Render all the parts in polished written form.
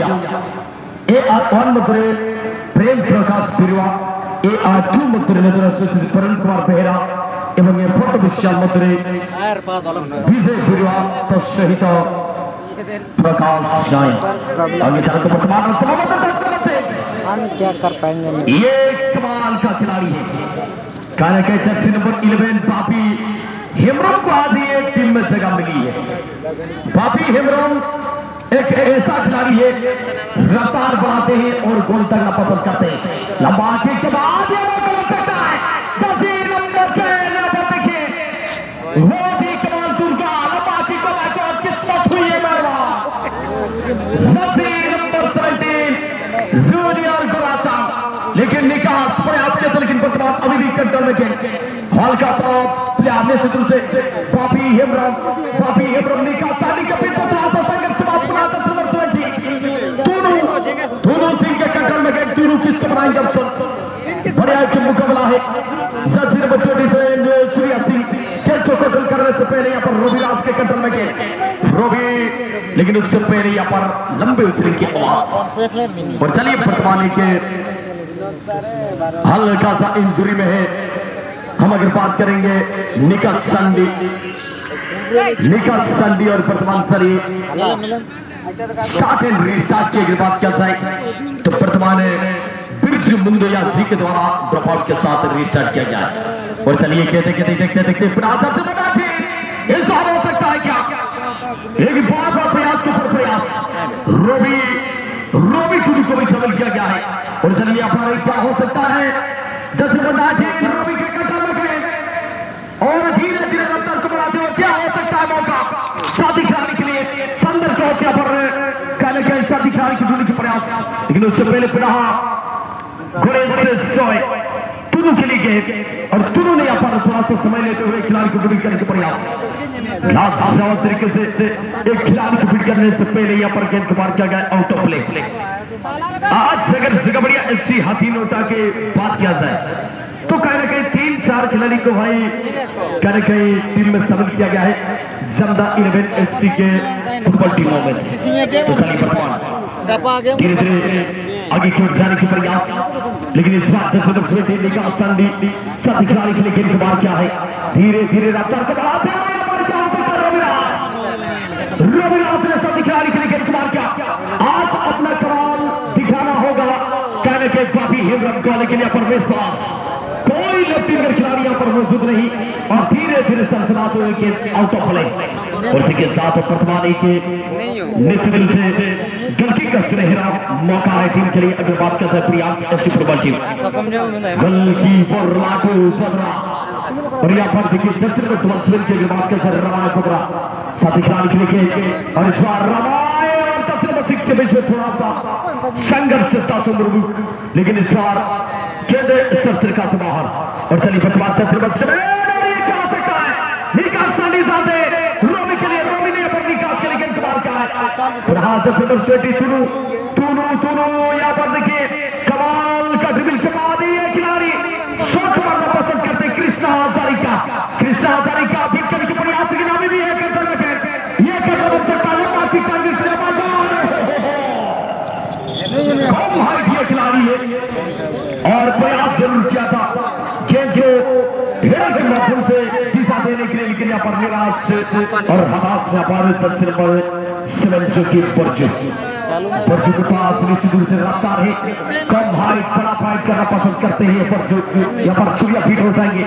A1 मुद्रे Prem Prakash बिरुआ, A2 मुद्रे परण Kumar Behera এবং photo বিশাল মধ্যে বিজয় বিরুয়া তৎসহিত प्रकाश नाई आगे चलो तो कमाल हम क्या कर पाएंगे? ये कमाल का खिलाड़ी है कारण के जर्सी नंबर 11 पापी हेमरम को आज ये टीम में जगह मिली है। पापी हेमरम एक ऐसा खिलाड़ी है रफ्तार बढ़ाते हैं और गोल तकना पसंद करते हैं। लंबा किक के बाद ये मौका लग सकता है। जर्सी नंबर 6 पर देखिए वो भी कमाल दुर्गा लंबा किक को लेकर किस्मत हुई है मेहरबान। जर्सी नंबर 17 जूनियर गोलाचा लेकिन निकास प्रयास के लेकिन वर्तमान अभी भी कंट्रोल में है। हल्का सा प्लेयर ने से पापी हेमरम निकास साली के पीछे थोड़ा सा संघर्ष समाप्त बनाता नंबर 20 दोनों सिंह के कंट्रोल में गए। दोनों किसको बनाएंगे ऑप्शन बड़े आगे मुकाबला है। जर्सी नंबर 20 से सूर्या सिंह खेल को कंट्रोल करने से पहले यहाँ पर रोबी राज के कंट्रोल में गए रोबी लेकिन उससे पहले यहाँ पर लंबे उछल की आवाज और चलिए वर्तमान के हल्का सा इंजरी में है। हम अगर बात करेंगे निकल संडी और वर्तमान सरी स्टार्ट एंड रीस्टार्ट की अगर बात किया जाए तो वर्तमान बिरजू मुंडोया जी के द्वारा ड्रॉप आउट के साथ रीस्टार्ट किया गया और चलिए देखते ऐसा हो सकता है क्या? एक बहुत बड़ा प्रयास के ऊपर प्रयास रोबी टूडू को भी शामिल किया गया है और चलिए अपना क्या हो सकता है? जैसे रोबी के कदम में गए और धीरे धीरे रफ्तार को बढ़ाते हुए क्या हो सकता है मौका शादी खिलाने के लिए संदर क्रॉस यहाँ पर कहने के शादी खिलाने की टूडू की प्रयास लेकिन उससे पहले पुनः घोड़े से सोए तुनु के लिए गए और तुनु ने यहाँ पर थोड़ा सा समय लेते हुए खिलाड़ी को ड्रिबल करने का प्रयास लास्ट तरीके से एक खिलाड़ी को फिट करने से पहले यहाँ पर गेंद को मार किया गया आउट ऑफ प्ले। आज अगर जगबड़िया FC हाथी नोटा के बात किया जाए तो कहीं ना कहीं 3-4 खिलाड़ी को भाई कहीं ना कहीं टीम में शामिल किया गया है जमदा 11 FC के फुटबॉल टीमों में से। तो चलिए वर्तमान धीरे धीरे आगे की ओर जाने की प्रयास लेकिन इस बार निकाल संडी सभी खिलाड़ी के लिए गेंद को मार क्या है धीरे धीरे रफ्तार को बढ़ाते हुए रविराज ने सभी खिलाड़ी के लिए गेंद को मार क्या आज अपना कमाल दिखाना होगा कहने के काफी हेमरम को लेकिन यहाँ पर विश्वास कोई लेफ्ट विंगर खिलाड़ी यहाँ पर मौजूद नहीं और धीरे धीरे सनसनाते हुए गेंद आउट ऑफ प्ले और इसी के साथ वर्तमान के निश्चित से गलती का सुनहरा मौका है टीम के लिए अगर बात कर सकते प्रियांश FC फुटबॉल टीम गलती पर लागू बदला और यहाँ पर देखिए जर्सी नंबर 12 के बात कर सकते रमाय पकड़ा साथी खिलाड़ी के लिए और इस बार रमाय और जर्सी नंबर 6 के बीच में थोड़ा सा संघर्ष लेकिन इस बार केंद्र सरका से बाहर और चलिए वर्तमान जर्सी नंबर निकास सानी साथे रोबी के लिए रोबी ने पर निकास के लिए गेंद मार का है जर्सी नंबर 20 तुनु यहाँ पर देखिए कमाल का ड्रिबल के बाद ये खिलाड़ी शॉट मारना पसंद करते कृष्णा हजारिका फिर करने की प्रयास लेकिन अभी भी ये करता कम हाइट ये खिलाड़ी है और प्रयास जरूर किया था गेंद को घेरे के माध्यम से दिशा देने के लिए लेकिन यहाँ पर निराश और हताश से जर्सी नंबर 7 की परजू के पास निश्चित रूप से रफ्तार है कम हाइट बड़ा फाइट करना पसंद करते हैं परजू यहाँ पर सूर्या फिट हो जाएंगे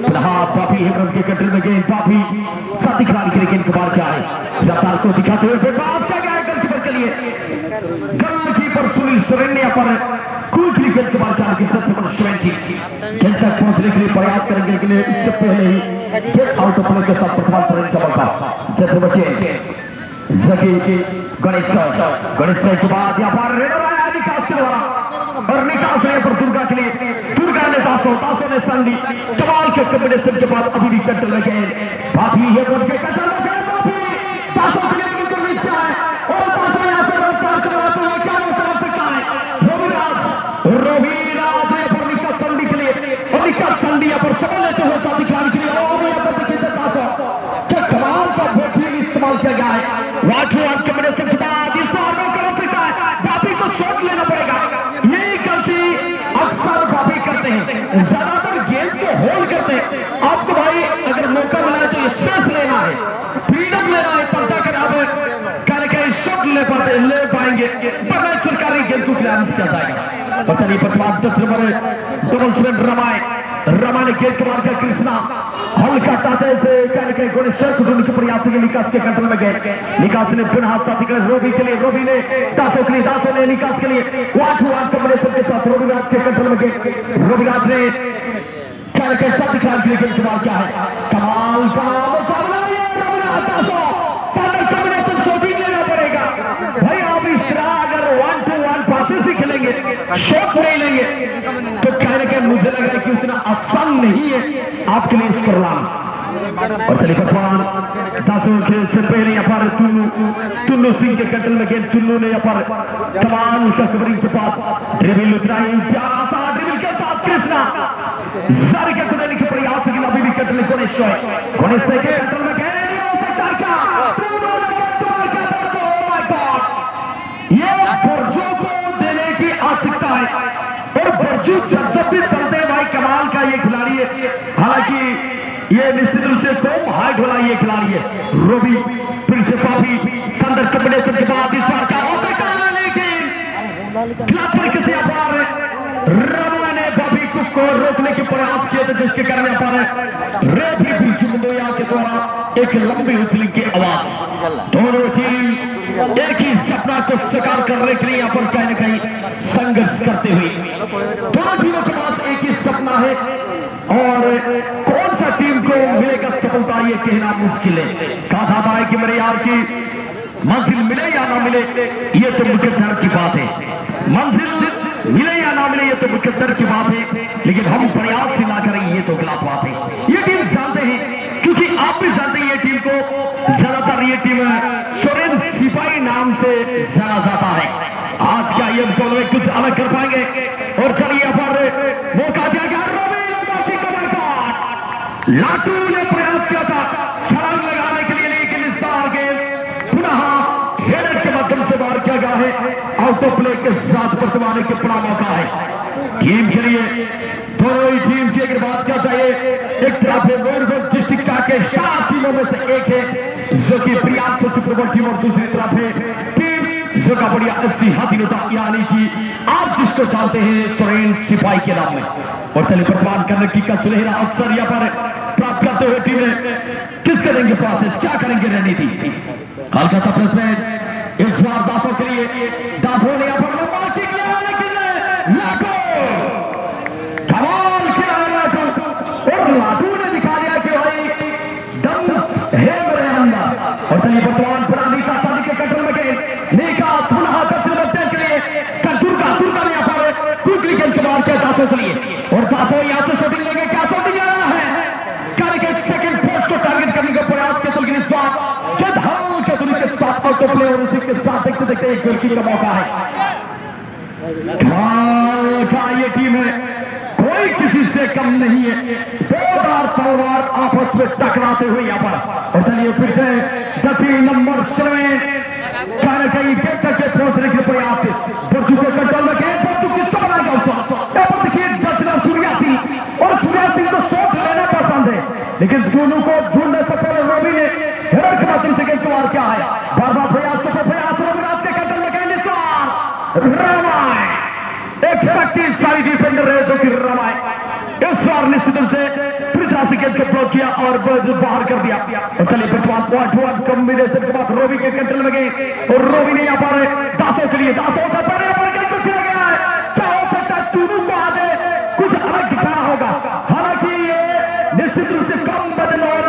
पापी हेमरम के कंट्री में गेंद पापी साथी खिलाड़ी के लिए गेंद को मार क्या है रफ्तार को दिखाते हुए पास क्या गया है गोलकीपर के लिए गोलकीपर सुनील सोरेन यहाँ पर कुल क्रिकेट के बाद गेंद तक पहुंचने के लिए प्रयास करेंगे लेकिन इससे पहले ही आउट ऑफ प्ले के साथ प्रथम तरह का मौका जैसे बच्चे गणेश के बाद यहाँ पर निकास के द्वारा और निकास है पर दुर्गा के लिए दुर्गा ने दासों ने संडी कमाल के कॉम्बिनेशन के बाद अभी भी कंट्रोल में गए बाकी ये बोल के कंट्रोल में गए दासों के लिए बिल्कुल मिस किया है और दासों यहाँ से रफ्तार करवाते हुए क्या कर सकता है रविराज पर निकास संडी के लिए और निकास संडी यहाँ पर समझ लेते हुए साथी खिलाड़ी के लिए और यहाँ पर देखिए दासों क्या कमाल का बेहतरीन इस्तेमाल किया गया है कॉम्बिनेशन के बाद इस बार मौका हो सकता है आपको भाई अगर मौका मिला है तो स्ट्रेस लेना है, फ्रीडम लेना है, पर्दा करा दो, कहीं शॉट ले पाएंगे, वरना सरकारी गेम को क्लियर किया जाएगा। पता नहीं पटवार 10 नंबर डबल स्विंग रमा ने गेट के मार कर कृष्णा हल्का टाचे से कहीं गुणेश्वर को ढूंढने के प्रयास के निकास के कंट्रोल में गए। निकास ने फिर हाथ साथी कर रोबी के लिए, रोबी ने दासों के लिए, दासों ने निकास के लिए 1-2-1 कॉम्बिनेशन के साथ रोबी राज के कंट्रोल में गए। रोबी राज ने कहीं सब दिखा के लिए कमाल क्या है, कमाल का मुकाबला ये रोबी राज दासों सादर कॉम्बिनेशन शॉटिंग लेना पड़ेगा भाई। आप इस तरह अगर 1-2-1 पासेस ही खेलेंगे, शॉट नहीं लेंगे तो कहीं मुझे लग रहा है कि उतना आसान नहीं है आपके लिए स्कोर लाना। और चलिए पटवान दासों के से पहले यहाँ पर टुल्लू सिंह के कंट्रोल में गेंद, टुल्लू ने यहाँ पर कमाल का कवरिंग के बाद ड्रिबल उतराई, प्यारा सा ड्रिबल के साथ कृष्णा सर के देने के प्रयास, लेकिन अभी भी कंट्रोल गणेश्वर के कंट्रोल में गए नहीं हो सकता क्या, टुल्लू ने गेंद मार के बर्जो, ओ माय गॉड, ये बर्जो को देने की आवश्यकता है। और बर्जू जब भी चलते हैं भाई कमाल का ये खिलाड़ी है, हालांकि ये निश्चित रूप से कम हाइट वाला ये खिलाड़ी है। रोबी फिर से पापी संदर कॉम्बिनेशन के बाद इस बार क्या होता है, लेकिन क्लास तरीके से रमा ने पापी को रोकने के प्रयास किए थे, जिसके कारण रेफरी बिशुमदोया के द्वारा एक लंबी हुसलिंग की आवाज। दोनों टीम एक ही सपना को साकार करने के लिए यहाँ पर कहीं न कहीं संघर्ष करते हुए, दोनों टीमों के पास एक ही सपना है और कौन सा टीम को मिलेगा सफलता ये कहना मुश्किल है। कहा जाता है कि मेरे यार की मंजिल मिले या ना मिले ये तो मुकद्दर की बात है, मंजिल मिले या ना मिले ये तो मुकद्दर की बात है, लेकिन हम प्रयास ही ना करें ये तो गलत बात है। ये टीम जानते हैं, क्योंकि आप भी जानते हैं ये टीम को ज्यादातर ये टीम सोरेन सिपाही नाम से जाना जाता है। आज का ये मुकाबले में कुछ अलग कर पाएंगे और चलिए यहाँ पर मौका दिया गया, लाटू ने प्रयास किया था छलांग लगाने के लिए, लेकिन इस बार गेंद पुनः हेडर के माध्यम से बाहर किया गया है। आउट ऑफ प्ले के साथ बर्तमाने के बड़ा मौका है टीम के लिए। दोनों ही टीम की अगर बात किया जाए, एक तरफ है मयूरभंज डिस्ट्रिक्ट का के 4 टीमों में से एक है जो कि प्रियांशु सुप्रबल टीम, और दूसरी तरफ है टीम जो का बढ़िया 80 हाथीनोता यानी कि आप जिसको जानते हैं सोरेन सिपाही के नाम में। और चलिए प्रदान करने की का सुनहरा अवसर यहाँ पर प्राप्त करते हुए टीम ने किस करेंगे प्रोसेस, क्या करेंगे रणनीति, हल्का सा प्रश्न इस बार दासों के लिए। दासों ने यहाँ पर लंबा किक लिया, लेकिन लाटू कमाल किया लाटू, और लाटू ने दिखा दिया कि भाई दम है मेरे अंदर। और चलिए वर्तमान पुरानी का शादी के कंट्रोल में गए निकास पुनः दक्षिण के लिए दुर्गा ने यहाँ पर क्विकली गेंद के मार किया दासों के लिए, और दासों यहाँ से शूटिंग लेंगे, क्या शूटिंग आ रहा है, सेकंड पोस्ट को टारगेट करने का प्रयास किया, लेकिन इस बार हल्के दूरी के साथ आउट ऑफ प्ले, और उसी के साथ देखते देखते एक गोल का मौका है। का ये टीम है, कोई किसी से कम नहीं है, 2 बार तलवार आपस में टकराते हुए यहाँ पर। और चलिए फिर से 10 नंबर समय कहीं बेहतर के पहुंचने के प्रयास से बच्चों के कंट्रोल में गए, बच्चों किसको बनाएगा यहाँ पर देखिए दक्षिण सूर्या सिंह, और सूर्या सिंह को शॉट लेना पसंद है, लेकिन दोनों को ढूंढने से पहले रोबी ने हेडर के माध्यम से गेंद मार किया है। बार प्रयास रोबीराज के कंट्रोल में गए, रमाए एक शक्तिशाली डिफेंडर है जो कि रमाए इस बार निश्चित रूप से पृथ्वी गेंद को ब्लॉक किया और बाहर कर दिया। और चलिए पटवान कॉम्बिनेशन के बाद रोबी के कंट्रोल में गए, और रोबी ने यहाँ पर दासों के लिए, दासों से पहले गेंद को चला गया है, क्या हो सकता है दोनों को आज कुछ अलग दिखाना होगा। हालांकि ये निश्चित रूप से कम बदल और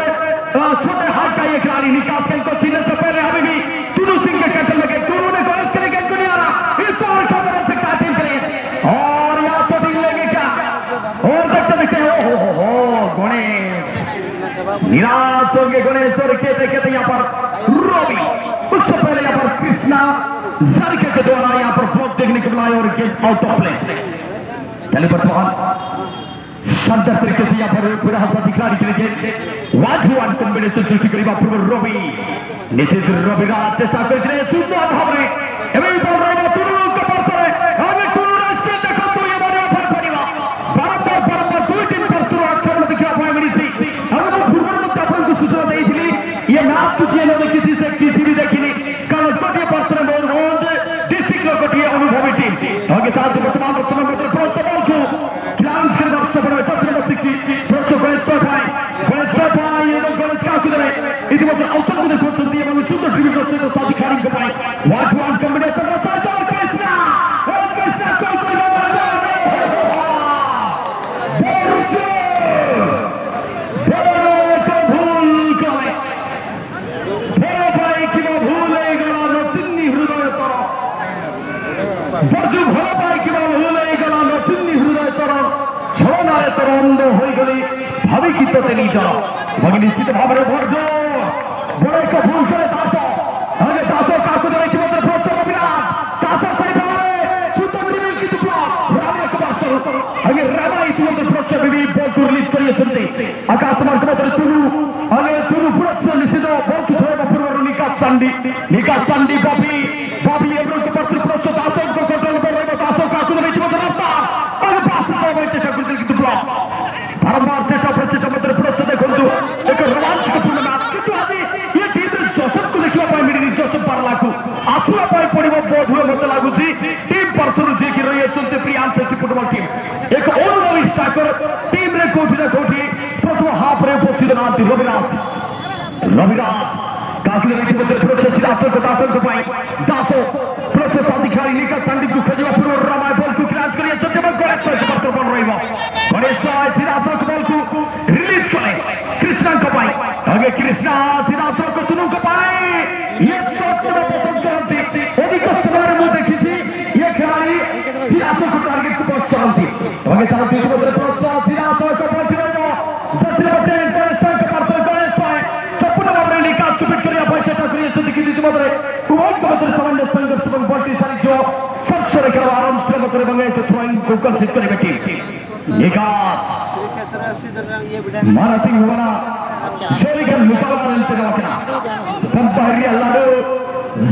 छोटे हाथ का ये खिलाड़ी निकास गेंद को छीनने से पहले अभी भी टुल्लू सिंह के कंट्रोल में गए, दोनों ने कोशिश करी, गेंद को नहीं आ रहा, इस बार क्या बदल सकता है टीम के लिए, और यहाँ शूटिंग लेंगे क्या, और देखते देखते हो गणेश निराश होंगे, गणेश और कहते यहाँ पर रोबी, उससे पहले यहाँ पर कृष्णा जरके के द्वारा यहाँ पर ब्लॉक देखने को मिला और गेंद आउट ऑफ प्ले। चलिए वर्तमान शानदार तरीके से यहाँ पर पूरा हंसा दिखलाने के लिए 1-1 कॉम्बिनेशन सृष्टि करेगा पूर्व रोबी, निश्चित रोबी का चेष्टा करते हैं सुंदर भावने एवं बोल रहे हैं तुरु के पास है, हमें तुरु इसके देखो तो ये बड़ा फर्क पड़ेगा, बराबर 2 टीम पर शुरुआत करने दिखा पाएंगे ହୋଇଗଲେ ଭବିକିତ ନିଜର ଏବଂ ନିଶ୍ଚିତ ଭାବରେ ଭୋଟ ବଡ଼ ଏକ ଭୁଲ କରେ ଦାସ ଆଗେ ଦାସ କାକୁ ଦେବେ ଇତିମଧ୍ୟରେ ପ୍ରସ୍ତାବ ବିରାଜ ଦାସ ସେଇভাবে সুন্দর ড্রিবল কিন্তু ব্লক রামা কুমার আগে রামা ইতিমধ্যে প্রস্তাব বিবি বল রিলিজ করিয়েছেন আকাশ মার্গ মধ্যে তুলু পুরস্কার নিশ্চিত বল ছড়ানো পূর্বରୁ নিকাশ সান্ডি ববি এব্রোকে পত্র প্রস্তাব দাসଙ୍କ কন্ট্রোল করে ରହିବ দাস কাকু দেবে ইতিমধ্যে রাস্তা আগে পাস দেওয়া চেষ্টা করছেন কিন্তু ব্লক বারবার চেষ্টা মধ্যে প্রস্তাব দেখন্তু এক রোমাঞ্চকপূর্ণ ম্যাচ কিন্তু আଜି এই টিমের জোসেফକୁ ଦେଖିବା ପାଇଁ ମିଳିନି ଜୋସେଫ ପାର୍ଲାକୁ ଆସିବା ପାଇଁ ପଡ଼ିବ ବୋଧହୁଏ ମୋତେ ଲାଗୁଛି ଟିମ୍ ପର୍ସନ ଯିଏକି ରହିଅଛନ୍ତି ପ୍ରିୟାଂଶ ଫୁଟବଲ ଟିମ୍ ଏକ ଅନୁଭବୀ ଷ୍ଟ୍ରାଇକର ଟିମ୍ରେ କୋଉଠି ନା କୋଉଠି ପ୍ରଥମ ହାଫ୍ରେ ଉପସ୍ଥିତ ନାହାନ୍ତି ରବିରାଜ କାକିରେ ଇତିମଧ୍ୟରେ ପ୍ରୋସେସ ଦାସଙ୍କ ପାଇଁ ଦାସ ପ୍ରୋସେସ ଅଧିକାରୀ ନିକା ସାଣ୍ଡିକୁ ଖୋଜିବା ପୂର୍ବରୁ ରମାୟ ବଲକୁ କ୍ରାଚ୍ କରିଅଛନ୍ତି ଏବଂ ଗଣେଶ ମାତ୍ର ବଲ ରହିବ ଗଣେଶ ସିଧାସଳଖ ବଲକୁ ରିଲିଜ କରେ କୃଷ୍ଣାଙ୍କ ପାଇଁ ଆଗେ କୃଷ୍ଣା ସିଧାସଳଖ ତୁନୁଙ୍କ ପାଇଁ ଇଏ ସଟ୍ ପସନ୍ଦ କରନ୍ତି ଅଧିକ ସମୟରେ ମୁଁ ଦେଖିଛି ଇଏ ଖେଳାଳି ସିଧାସଳଖ ଟାର୍ଗେଟକୁ ପୋଷ୍ଟ କରନ୍ତି ଆଗେ ଚାଲନ୍ତି ଇତିମଧ୍ୟରେ ପ୍ରୋସେସ ସିଧାସଳଖ ବଲଟି ରହିବ ସେଥିରେ ଗୋଟେ ଗଣେଶଙ୍କ ପାର୍ଶ୍ୱରେ ଗଣେଶ ପାଇଁ ସମ୍ପୂର୍ଣ୍ଣ ଭାବରେ ନିକାଶକୁ ପିଟ୍ କରିବା ପାଇଁ ଚେଷ୍ଟା କରିଅଛନ୍ତି କିନ୍ତୁ ଇତିମଧ୍ୟରେ ଉଭୟଙ୍କ ମଧ୍ୟରେ ସାମାନ୍ୟ ସଂଘର୍ଷ ଏବଂ ବଲଟି ଚାଲିଯିବ ସର୍ଷରେ ଖେଳ ଆରମ୍ଭ ମଧ୍ୟରେ ଏବଂ ଏକ ଥ୍ରୋଇଂକୁ କନସିଡ୍ କରିବେ ଟିମ୍ निकास मारती हुआ शोरिकन मुकाबला रहते वकना पंपहरिया लाडो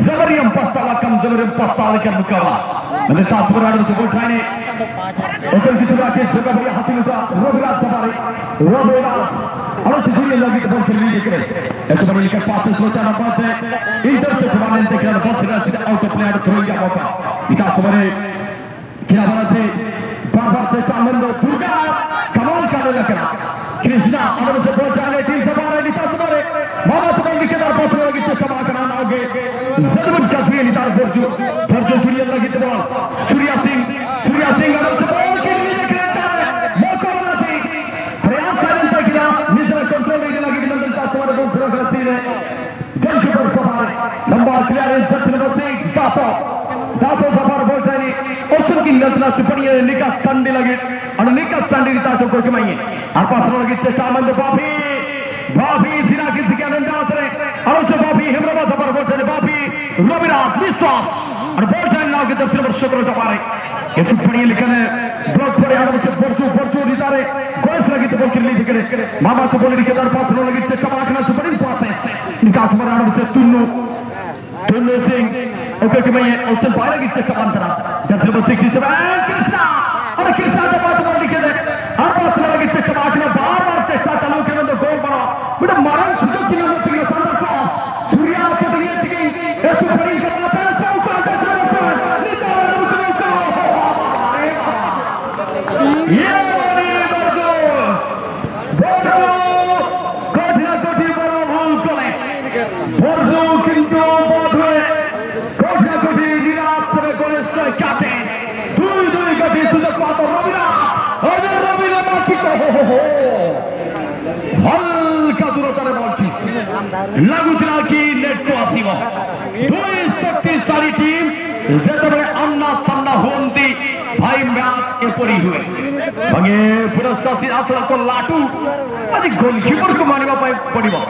जबरियम पस्तावा कम जबरियम पस्तावा के मुकाबला मैंने तासपराडो से बोलठाने ओकर की चुरा के जगह बड़ी हाथी लुटा रविराज सवारी रविराज और जुड़े लगी तो बॉल खेलने के लिए ऐसे बड़ी लिखा पास सोचा ना पास है इधर से समाने से खेला बॉल खेला सीधा आउट ऑफ प्ले थ्रो किया मौका निकास सवारी खेला बना से बार से चांदन दुर्गा कमाल करने लगा कृष्णा अंदर से बोल जाने टीम से बाहर निकाल से बाहर मामा तो निकेदार पहुंच लगी से कमाल करना आगे जरूर काफी निकाल फर्जो सूर्य लगी तो बॉल सूर्या सिंह अंदर से बॉल के लिए खेलता है मौका बना थी प्रयास करने तक किया निजरा कंट्रोल नहीं लगी नंदन का सवार बॉल थ्रो कर सीधे गोलकीपर सवार लंबा क्लियरेंस दक्षिण नंबर 6 दासो सफर बोल जाने ऑप्शन की नजर सुपड़ी निकास संडे लगे और निकास संडे दासो को कमाइए और पास लगी चेष्टा मंद बाफी जिना की के अंदाज रे और उसे बाफी हेमराबाद सफर बोल जाने बाफी रविराज विश्वास और बोल जाने नाव के दक्षिण वर्ष को सफारे ये सुपड़ी लिखने ब्लॉक पर यार उसे परचू नितारे गोस लगी तो बोल के लिए करे मामा को बोल के दर पास लगी चेष्टा मारना सुपड़ी पास है निकास पर यार उसे तुन्नू सिंह ओके कि मैं ऑप्शन पाएगा कि चेक अंतरा जैसे नंबर 67 कृष्णा और कृष्णा के पास बॉल लिखे दे हर पास लगा कि चेक मारना बार चेष्टा चालू के अंदर गोल बना बेटा मरण सुजो की नंबर 3 संदर क्रॉस सूर्या को दिए चिकिंग ऐसे बड़ी का पास है चौका का सर निकाल रुको ये कोठी बड़ा भूल करे बोर्डो किंतु कैप्टेन दुई गति सुजग पातो रविरा मार्चिको हल्का दूरतारे बॉलटी लगुला कि नेट को आसीब दुई शक्तिशाली टीम जेतबेले अन्ना सामना होंती भाई मैच एपरी हुए भगे पुरस्कार सिरासला को लाटू आज गोलकीपर को मानिबा पाए पड़िबो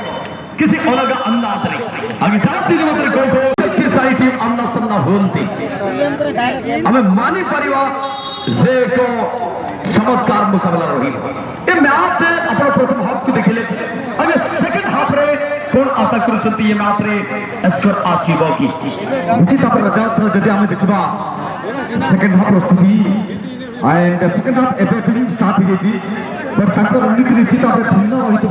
किसी अलग अंदाज रे आगे जाती मत गोल शक्तिशाली टीम अन्ना सामना होंती हमें मानी परिवा जे को चमत्कार मुकाबला रही ये मैच अपन प्रथम हाफ को देखिले अगर सेकंड हाफ रे कौन अटैक करछंती ये मैच रे एस्वर आसीबो की उचित पर रजात जदि हमें देखबा सेकंड हाफ प्रस्तुति एंड सेकंड हाफ एबे फिनिश स्टार्ट हो गई पर तक रणनीति निश्चित भाव भिन्न होइतो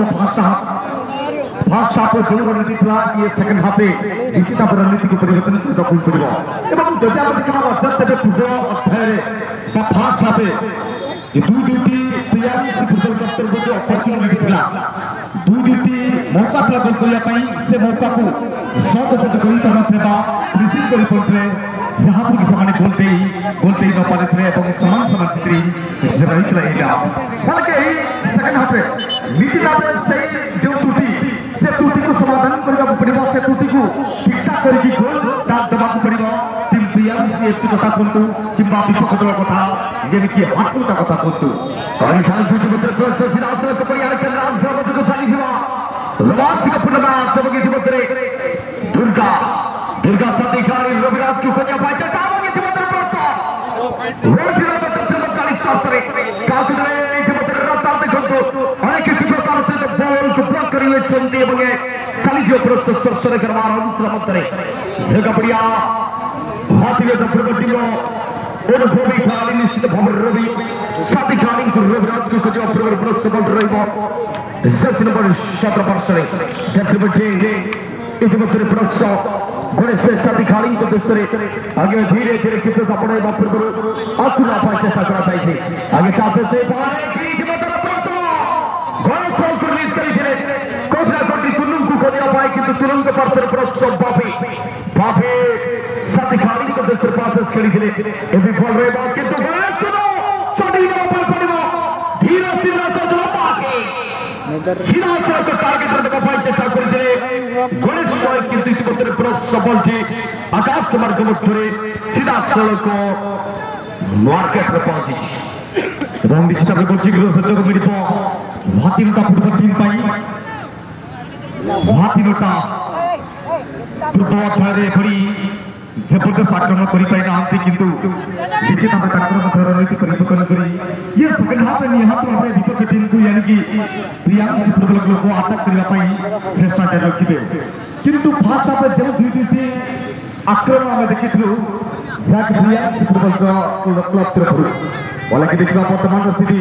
फर्स्ट हाफ जो रणनीति था ये सेकंड हाफ निश्चित भाव रणनीति को परिवर्तन करबा पड़िबो एवं जदि हम देखबा रजात तेबे पूरा अध्याय का फर्स्ट हाफ ये दुई तैयारी से फुटबॉल कर्तव्य जो अपॉर्चुनिटी थिला दुईटी मौका था गोल करिया पई से मौका को शॉट उपज करी तमा थेबा रिसीव करी पड़ले जहां पर समान गोल देई न पाले थे एवं समान चित्री रही रहेगा बल्कि सेकंड हाफ रे निश्चित भाव से जो त्रुटि से त्रुटि को समाधान करबा पड़िबो से त्रुटि को ठीक ठाक करी गोल दाब दबा पड़िबो टीम बीआरसीएफ कथा कोंतु किंबा विपक्ष दल कथा जे देखिए हाथों का कथा कुंतु और इंसान जो मतलब प्रोसेस सिरासर को परियार के नाम से मतलब को सारी जीवा रोमांच का पुनर्मा सब की मतलब दुर्गा दुर्गा सती खाली रविराज की कन्या पाइटा टावा की मतलब प्रोसेस रोज रोज मतलब 40 साल से काकुदरे की मतलब रत्ता में खंतो अनेक किसी प्रकार से तो बॉल को ब्लॉक करिए सुनते बगे साली जो प्रोसेस सरसरे करवार हम श्रमतरे जगह बढ़िया हाथी का प्रगति और भूमि खाली निश्चित भाव रवि साथी खाली को रविराज को जो प्रवर प्रोसेस बन रही हो जैसे नंबर 17 परसेंट जैसे बच्चे इस मतलब प्रोसेस घोड़े से साथी खाली को दूसरे आगे धीरे धीरे कितने कपड़े वापर करो आकुला पाए चेष्टा करा चाहिए आगे चाचे से पाए की मतलब प्रोसेस घोड़े से रिलीज करी थे कोठा कोठी तुलुंग को दिया पाए किंतु तुलुंग के परसेंट प्रोसेस बापे साथी खाली को दूसरे पासेस करी थे ये भी बोल रहे बात किंतु बस सुनो सभी लोग पर पड़ेगा धीरे से पाके सीधा से को टारगेट पर पाए चेष्टा करी थे घोड़े से किंतु इस मतलब प्रोसेस सफल थी आकाश मार्ग मध्य सीधा सड़क को मार्केट में पहुंची এবং ডিস্টার্ব করছি গ্রহসজ্জক মিলিত ভাতিনটা ফুটবল টিম পাই ভাতিনটা দ্রুত অধ্যায়ে এপরি जबरदस्त आक्रमण कर पाई ना किंतु निश्चित भाव ताकर रणनीति परिवर्तन कर ये सेकंड हाफ में निहत भाव विपक्ष टीम को यानी कि प्रियांश फुटबॉल क्लब को अटैक करने पाई चेष्टा जारी रखिबे किंतु फर्स्ट हाफ में जो दुई आक्रमण में देखिथलु जाक प्रियांश फुटबॉल क्लब तरफ हालांकि देखा वर्तमान स्थिति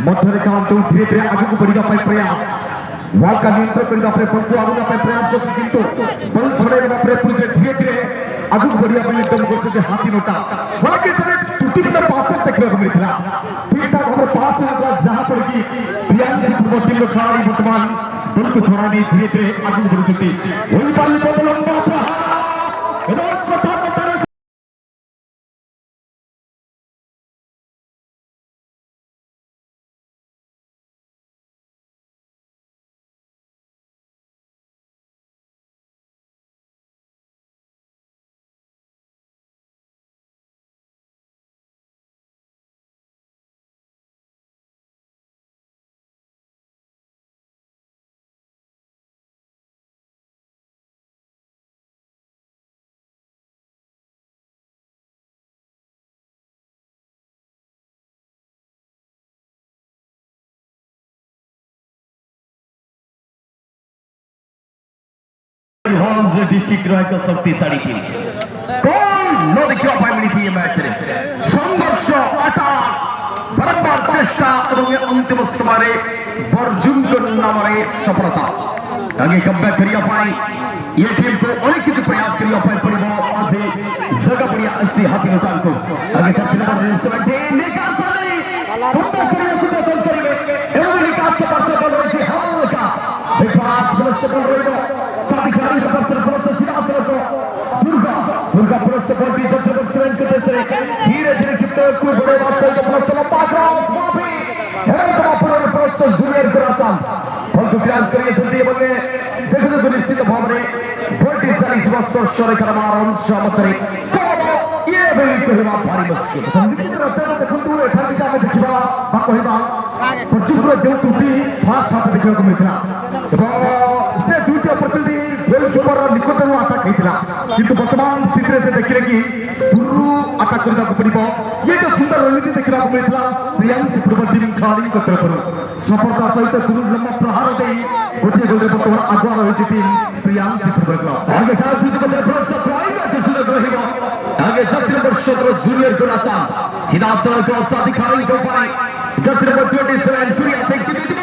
मध्य रेखा अंचल धीरे धीरे आगे को बढ़िया पाई प्रयास बॉल का नियंत्रण करने पर बल को आगे पाई प्रयास करछि किंतु बल छोड़ेगा पर पुलिस धीरे धीरे आगे बढ़िया पाई एकदम करछि हाथी नोटा हालांकि टूटी में पास देखने को मिलता ठीक ठाक हम पास होता जहां पर कि प्रियांश फुटबॉल टीम खिलाड़ी वर्तमान बल को छोड़ाने धीरे धीरे आगे बढ़ुछथि वही पाली बहुत लंबा प्रहार एवं कथा कथा डिस्ट्रिक्ट रहा शक्तिशाली टीम कौन न देखा पाई मिली ये मैच रे संघर्ष अटा बारंबार चेष्टा और अंतिम समय अर्जुन नाम सफलता आगे कमबैक करिया पाई ये टीम को अनेक किसी प्रयास करिया पाई परिवार आधे जगह बढ़िया 80 हाथी निकाल को आगे सबसे नंबर 17 निकाल नहीं कमबैक करिया कुछ चल करेंगे एवं निकाल के पास बॉल रही थी हां का देखा प्लस बॉल रही साथी खिलाड़ी का परसेंट प्रोसेस सीधा को दुर्गा दुर्गा प्रोसेस पर भी जब सेवन के दूसरे धीरे धीरे कितने को बड़े बात से प्रोसेस पाकरा माफी हेरन का पूरा प्रोसेस जूनियर करासान बॉल को क्रॉस करिए जल्दी बने देखो तो निश्चित भाव में 40 वर्ष शोर करमार शामतरी ये भी कहवा भारी मुश्किल निश्चित रहता देखो तो एठार दिशा में देखिबा बा कहबा प्रचुर जो टूटी फास्ट हाथ देखने को मिलता এবং से दुईटी अपॉर्चुनिटी गोलकीपर निकट में अटैक होता किंतु वर्तमान स्थिति से देखिए कि दूरु अटैक करने को पड़िबो ये जो सुंदर रणनीति देखने को मिलता प्रियांश फुटबॉल टीम खिलाड़ी को तरफ सफलता सहित दूरु लंबा प्रहार दे गोटे गोल वर्तमान आगुआ रही टीम प्रियांश फुटबॉल क्लब आगे साथ जीत बदल प्रोसेस ड्राइव के सुंदर रहिबो आगे 10 नंबर 17 जूनियर गोलासान सीधा सड़क को साथी खिलाड़ी को पाए 10 नंबर 27 सूर्या से की मिठू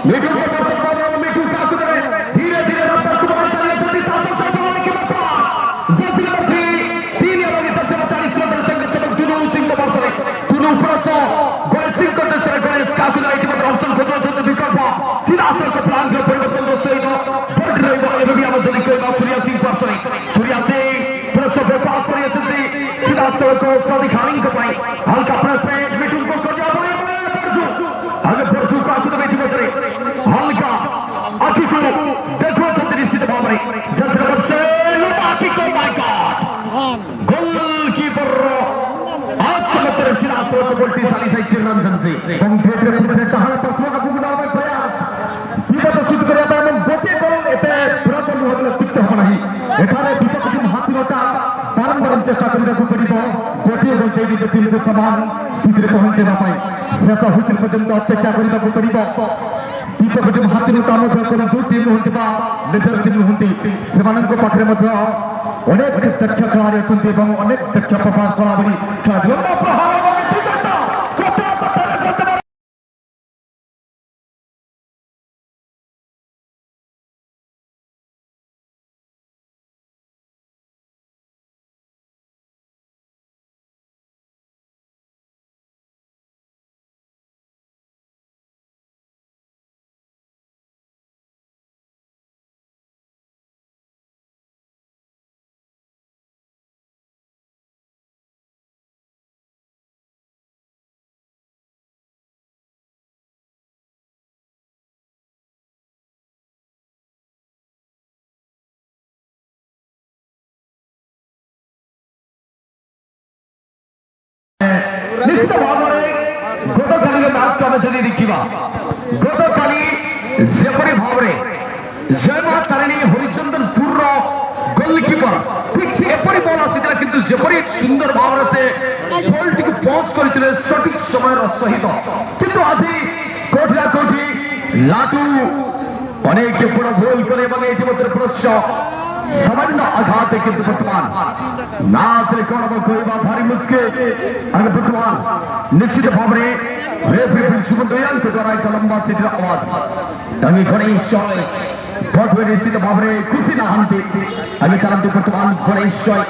मिठू मिठू का धीरे धीरे रफ्तार को बढ़ा चलिए जल्दी ताकत से बॉल के बता जल्दी नंबर 3 या लगे तब 40 मीटर संग चमक दुनु सिंह का बॉल दुनु प्रोसो गोल सिंह को दूसरे गोल काफी राइट में ऑप्शन खोजो जो विकल्प सीधा से को प्लान कर परिवर्तन को सही नो बढ़ रही है ये भी आवाज कोई बात सूर्या सिंह प्रोसो को पास करिए जल्दी सीधा से को साथी खानी को पाई हल्का प्रेस में मिठू को कर दिया आगे परजू का खुद बैठी बचरे हल्का आखी को देखो जल्दी निश्चित भाव में जल्दी नंबर से आखी को माय गॉड गोलकीपर आत्महत्या सीधा से এবং ধীরে ধীরে তাহারা প্রথম আগুন প্রয়াস বিপদ সিদ্ধ করে এবং গোটে গোল এতে পুরাতন হলে সিদ্ধ হবে না এখানে বিপক্ষ হাতিরটা বারম্বার চেষ্টা କରିବାକୁ ପଡ଼ିବ ଗୋଟିଏ ଗୋଲ ଦେଇ ନିଜ ଟିମକୁ ସମାନ ସ୍ଥିତିରେ ପହଞ୍ଚେଇବା ପାଇଁ ଶେଷ ହୁଇସିଲ ପର୍ଯ୍ୟନ୍ତ ଅପେକ୍ଷା କରିବାକୁ ପଡ଼ିବ ବିପକ୍ଷ ଟିମ୍ ହାତିରଟା ମଧ୍ୟ ଯେଉଁ ଟିମ୍ ହୁଅନ୍ତି ବା ନିଜର ଟିମ୍ ହୁଅନ୍ତି ସେମାନଙ୍କ ପାଖରେ ମଧ୍ୟ ଅନେକ ଦକ୍ଷ ଖେଳାଳି ଅଛନ୍ତି ଏବଂ ଅନେକ ଦକ୍ଷ ପ୍ରଫାସ ଖେଳାଳି ଖେଳାଯିବ ନିଶ୍ଚିତ ଭାବରେ ଗତକାଲିର ମ୍ୟାଚ୍ ଆମେ ଯଦି ଦେଖିବା ଗତକାଲି ଯେପରି ଭାବରେ ଜୟମା ତାରିଣୀ ହରିଚନ୍ଦନପୁରର ଗୋଲକିପର ଠିକ୍ ଏପରି ବଲ୍ ଆସିଥିଲା କିନ୍ତୁ ଯେପରି ସୁନ୍ଦର ଭାବରେ ସେ ବଲ୍ଟିକୁ ପଞ୍ଚ କରିଥିଲେ ସଠିକ ସମୟର ସହିତ କିନ୍ତୁ ଆଜି କୋଉଠି ନା କୋଉଠି ଲାଟୁ ଅନେକ ବଡ଼ ଭୁଲ କଲେ ଏବଂ ଏଠି ମଧ୍ୟ ପ୍ରଶ୍ନ सामान्य आघात है किंतु वर्तमान मैच रिकॉर्ड कोई भारी मुश्किल अगर वर्तमान निश्चित भाव में रेफरी शुभ दयाल के द्वारा एक लंबा सीधा आवाज तंगी गणेश शॉय बहुत निश्चित भाव में खुशी ना हंती अभी चलते वर्तमान गणेश शॉय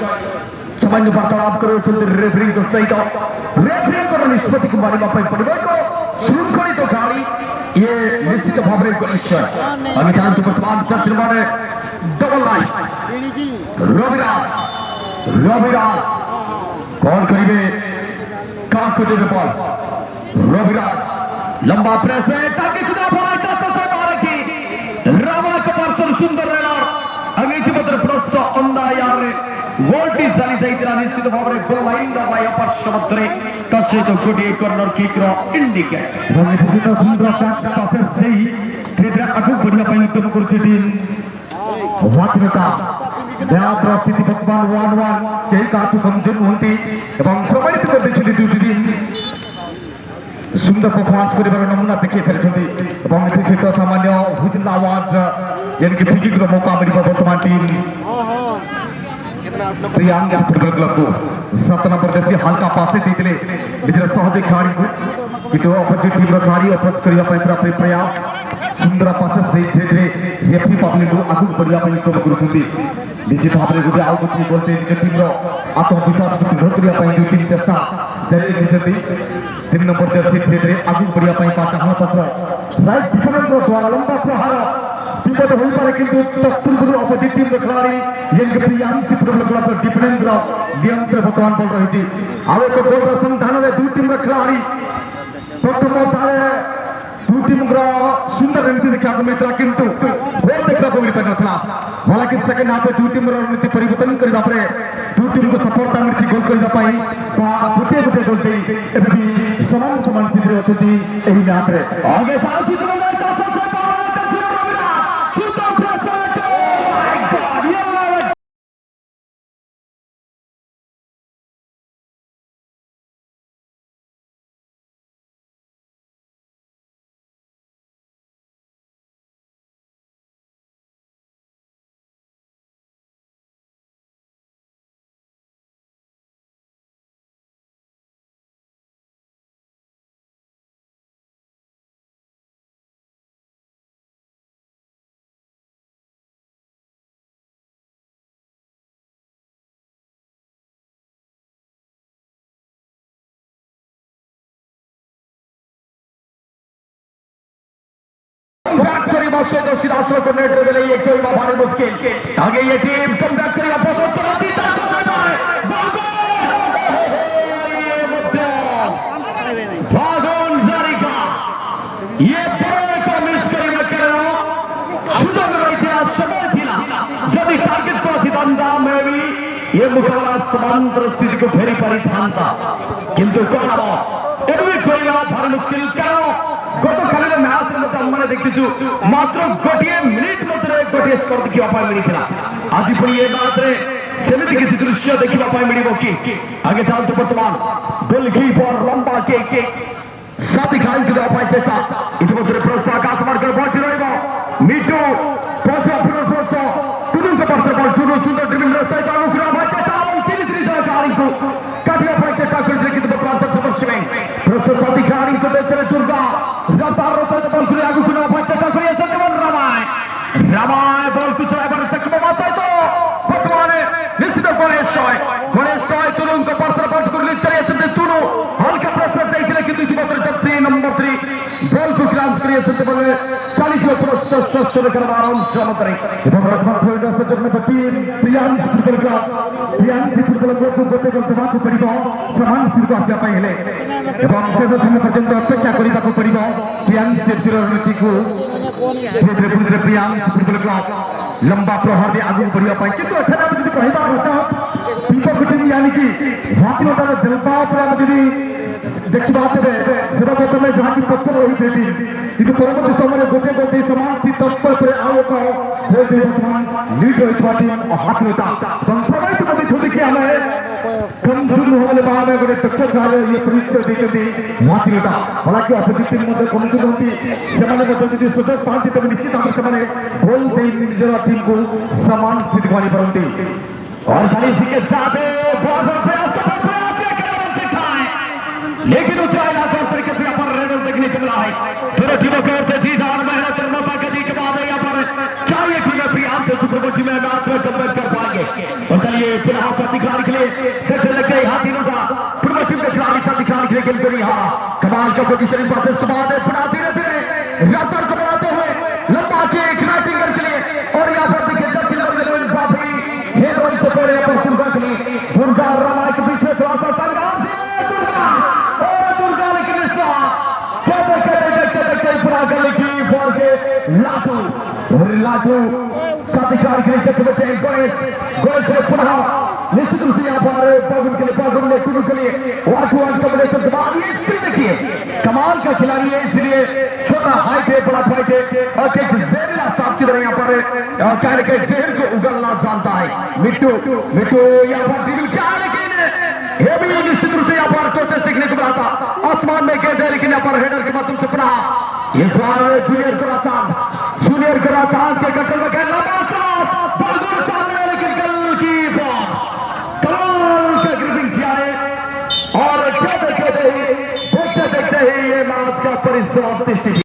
सामान्य वार्तालाप करो रेफरी तो सहित रेफरी को निष्पत्ति को मारिबा ପାଇଁ ପଡ଼ିବ ଶୃଙ୍ଖଳିତ ଖେଳାଳି ये निश्चित भाव में गणेश शॉय अभी चलते वर्तमान चर्चा डबल लाइन रविराज कौन करेंगे काको देवे बॉल रविराज लंबा प्रेस है ताकि खुदा भाई से मारे की रावण का पर्सन सुंदर रनर अंग्रेजी पत्र प्रश्न अंदा यार वोल्टी जाली जाइतिरा निश्चित भाव में गोल लाइन दबाई अपर समत्रे तसे तो गुडी कॉर्नर किक रो इंडिकेट रवि सुंदर पास से ही तेरा आगु बढ़िया ପାଇଁ ଉଦ୍ୟମ କରୁଛି टीम वात्रता दयाद्र स्थिति वर्तमान 1-1 कई काटू कमजोर होती एवं प्रमाणित कर देखिए दुटी टीम सुंदर परफॉर्मेंस करिबार नमूना देखिए फेरछंती एवं एथि सहित सामान्य हुजल आवाज यानी फ्रीकिक रो मौका मिलिबा वर्तमान टीम प्रियांक फुटबॉल क्लब को 7 नंबर जर्सी हल्का पासे देतिले निजर सहज खेलाड़ी को किंतु अपोजिट टीम रो खेलाड़ी अप्रोच करिबा ପାଇଁ पूरा प्रयास सुंदर पास से धीरे धीरे रेफरी पापनी आगु बढ़िया उद्यम करुँच निश्चित भाव में गोटे आउ गोटे बोलते निज टीम आत्मविश्वास दृढ़ करने जो टीम चेष्टा जारी रखी 3 नंबर जर्सी धीरे धीरे आगु बढ़िया डाहाण पास राइट डिफेंडर द्वारा लंबा प्रहार विपद हो पारे किंतु तत्पूर्व अपोजिट टीम खेलाड़ी जेनके प्रियांशी फुटबॉल क्लब डिफेंडर नियंत्रण वर्तमान बल रही आउ एक गोल संधान में दु टीम खेलाड़ी प्रथम तारे दु टीम सुंदर रणनीति देखा मिलता किंतु गोल देखा मिल पार ना हालांकि सेकेंड हाफ दु टीम रणनीति परिवर्तन करने दु टीम को सफलता मिली गोल करने गोटे गोटे गोल सामान सामान स्थित अच्छा मैच में आगे सीधा को नेट दे एक भारी मुश्किल आगे ये टीम कम बैक करेगा ये को मिस समय जदि टार्गेट को सिद्धांत में भी ये मुकाबला समांतर स्थिति को फेरी पारि था किंतु कौन ভারী মুশকিল কেন গতকালের ম্যাচের মধ্যে আমরা দেখতেছি মাত্র গোটিয়ে মিনিট মধ্যে গোটিয়ে স্কোর দেখিବା ପାଇଁ ମିଳିଥିଲା ଆଜି ପୁଣି ଏ ମ୍ୟାଚରେ ସେମିତି କିଛି ଦୃଶ୍ୟ ଦେଖିବା ପାଇଁ ମିଳିବ କି ଆଗେ ଚାଲନ୍ତୁ ବର୍ତ୍ତମାନ ଗୋଲକିପର ଲମ୍ବା କେକ୍ ସାଥି ଖାଇକି ଦେବା ପାଇଁ ଚେଷ୍ଟା ଇତିମଧ୍ୟରେ ପ୍ରସ ଆକାଶ ମାର୍ଗରେ ପହଞ୍ଚି ରହିବ ମିଟୁ ପ୍ରସ ପ୍ରସ ଟୁନୁଙ୍କ ପାର୍ଶ୍ୱ ବଲ୍ ଟୁନୁ ସୁନ୍ଦର ଡ୍ରିବଲିଂର ସହିତ ଆଗକୁ ନେବା ପାଇଁ ଚେଷ୍ଟା ଏବଂ 3 ଜଣ ଖେଳାଳିଙ୍କୁ କାଟିବା ପାଇଁ ଚେଷ୍ଟା କରିଥିଲେ କିନ୍ତୁ ବର୍ତ୍ତମାନ ପଶ୍ଚିମେ ପ୍ରସ ସାଥି ଖେଳାଳିଙ୍କ ଦେଶରେ ଦୁର୍ଗା ରତାର ସହିତ ବଲ୍କୁ ଆଗକୁ ନେବା ପାଇଁ ଚେଷ୍ଟା କରି ଆସନ୍ତି ରାମାୟ ବଲ୍କୁ ଚଳାଇବାର ସକ୍ଷମ ହେବା ସହିତ ବର୍ତ୍ତମାନ ନିଶ୍ଚିତ ଗଣେଶ ତୁନୁଙ୍କ ପାର୍ଶ୍ୱ ବଲ୍କୁ ରିଲିଜ୍ କରି ଆସନ୍ତି ତୁନୁ हल्का प्रेशर देखने की दूसरी बात जर्सी नंबर 3 बॉल को क्रॉस करिए सकते बने 40 प्रोसेस करवा समतरी এবং রকম থইড সজনে পটি প্রিয়ান ফুটবল ক্লাব को गोटे गोटे देवाक पड़िबो समान स्थिति को आसिया ପାଇଁ हेले এবং शेष समय पर्यंत अपेक्षा କରିବାକୁ पड़िबो प्रियान सेफिर रणनीति को धीरे प्रियान फुटबल क्लब लंबा प्रहार दे आगु बढ़िया ପାଇଁ किंतु एठा हम যদি କହିବା होता पीपो फिटिंग यानी कि भातीयोटार जलपा पर हम যদি देखा तेरे सेटा प्रथम जहाँ की पत्थर रही थे कि परवर्ती समय गोटे गोटे समान तत्पर पर आओ वर्तमान लीड रही टीम हाथ नेता प्रभावित करते छुट्टी कि हमें कमजोर होने बाद में गोटे टक्कर जाए ये परिचय देते हाथ नेता हालांकि अपोजिट टीम मध्य कमजोर होती से सुजोग पाते तब निश्चित भाव से गोल दे निजर टीम को समान स्थिति को आनी और सारी इसी के साथ लेकिन ऊंचाई लाचार तरीके से यहाँ पर रेडर देखने को मिला है दोनों टीमों की ओर से सीधा और मेहनत और मौका के दी के बाद यहाँ पर क्या ये टीमें प्रियान से सुपरबोच में मैच में कमबैक कर पाएंगे और चलिए पुनः साथी खिलाड़ी के लिए कैसे लग गए हाथ तीनों का पूर्व टीम के खिलाड़ी साथी खिलाड़ी के लिए खेल कर यहाँ कमाल का पोजीशनिंग प्रोसेस के बाद पुनः धीरे धीरे रफ्तार को बढ़ाते हुए लंबा केक नाइटिंगेल के लिए और यहाँ पर देखिए जर्सी नंबर 11 बाबी खेल रन से पहले यहाँ पर दुर्गा के लिए दुर्गा रामाय के बीच में थोड़ा सा संग्राम से लाटू साथी कार्यक्रम के बच्चे गणेश ने पुनः निश्चित रूप से यहाँ पर पगुन के लिए टुनू के लिए वाटू कॉम्बिनेशन के बाद ये स्किल देखिए कमाल का खिलाड़ी है इसलिए छोटा हाइट है बड़ा फाइट है और एक जहरीला सांप की तरह यहाँ पर क्या लिखे जहर को उगलना जानता है मिट्टू यहाँ पर ड्रिबल क्या लेकिन ये भी निश्चित रूप से यहाँ पर टोचे सीखने को मिला था आसमान में गेंद है लेकिन यहाँ पर हेडर के माध्यम से पुनः ये जूनियर कराचांद के कटल में गया लंबा क्रॉस बॉल सामने लेकिन गोलकीपर कमाल का ग्रिपिंग किया है और देखते ही ये मैच का परिसमाप्ति